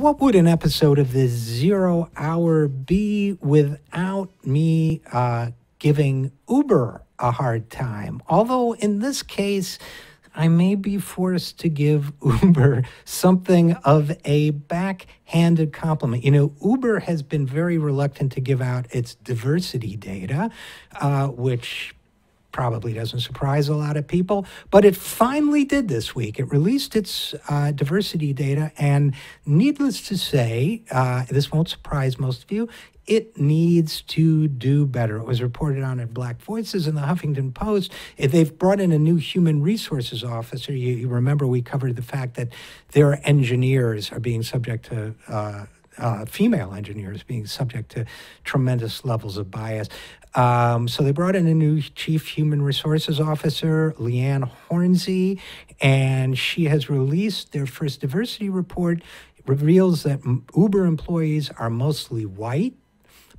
what would an episode of this 0 Hour be without me giving Uber a hard time? Although in this case, I may be forced to give Uber something of a backhanded compliment. You know, Uber has been very reluctant to give out its diversity data, which probably doesn't surprise a lot of people, but it finally did this week. It released its diversity data, and needless to say, this won't surprise most of you, it needs to do better. It was reported on at Black Voices in the Huffington Post. They've brought in a new human resources officer. You remember we covered the fact that their engineers are being subject to female engineers being subject to tremendous levels of bias. So they brought in a new chief human resources officer, Leanne Hornsey, and she has released their first diversity report. It reveals that Uber employees are mostly white,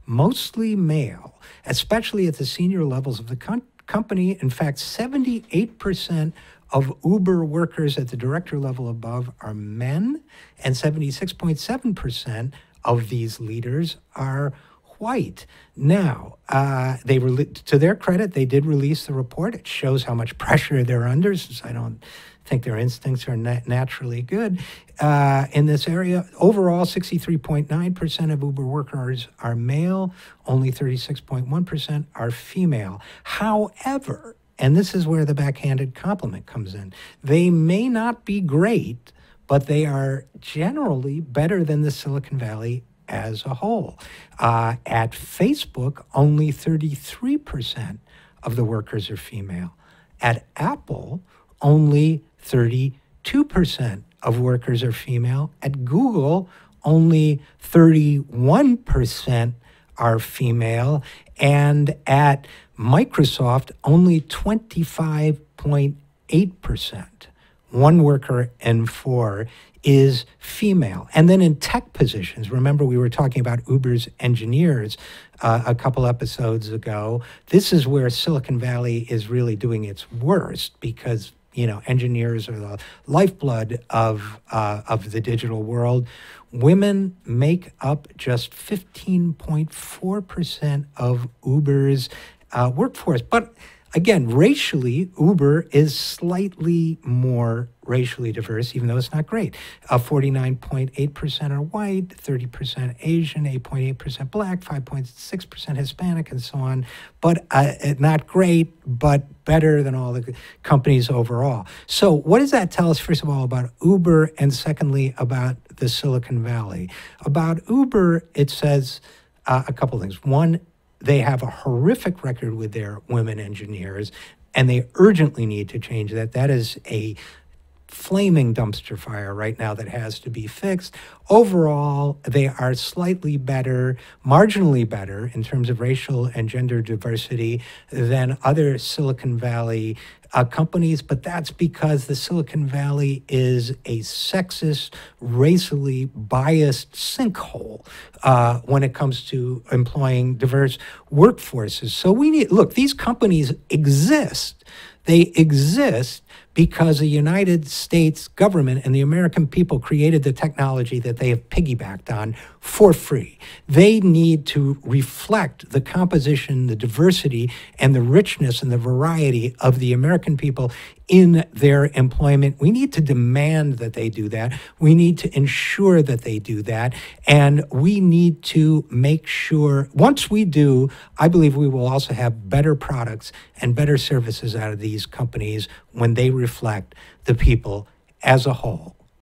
mostly male, especially at the senior levels of the company. In fact, 78% of Uber workers at the director level above are men, and 76.7% of these leaders are white. Now, to their credit, they did release the report. It shows how much pressure they're under, since I don't think their instincts are naturally good in this area. Overall, 63.9% of Uber workers are male, only 36.1% are female. However, and this is where the backhanded compliment comes in, they may not be great, but they are generally better than the Silicon Valley as a whole. At Facebook, only 33% of the workers are female. At Apple, only 32% of workers are female. At Google, only 31% are female. And at Microsoft, only 25.8%. One worker in four is female. And then in tech positions, remember we were talking about Uber's engineers a couple episodes ago. This is where Silicon Valley is really doing its worst, because engineers are the lifeblood of the digital world. Women make up just 15.4% of Uber's workforce. But again, racially, Uber is slightly more racially diverse, even though it's not great. 49.8% are white, 30% Asian, 8.8% black, 5.6% Hispanic, and so on. But not great, but better than all the companies overall. So what does that tell us, first of all, about Uber, and secondly, about the Silicon Valley? About Uber, it says a couple things. One, they have a horrific record with their women engineers, and they urgently need to change that. That is a flaming dumpster fire right now that has to be fixed. Overall, they are slightly better, marginally better in terms of racial and gender diversity than other Silicon Valley companies, but that's because the Silicon Valley is a sexist, racially biased sinkhole when it comes to employing diverse workforces. So these companies exist. They exist because the United States government and the American people created the technology that they have piggybacked on for free. They need to reflect the composition, the diversity, and the richness and the variety of the American people in their employment. We need to demand that they do that. We need to ensure that they do that. And we need to make sure, once we do, I believe we will also have better products and better services out of these companies when they reflect the people as a whole.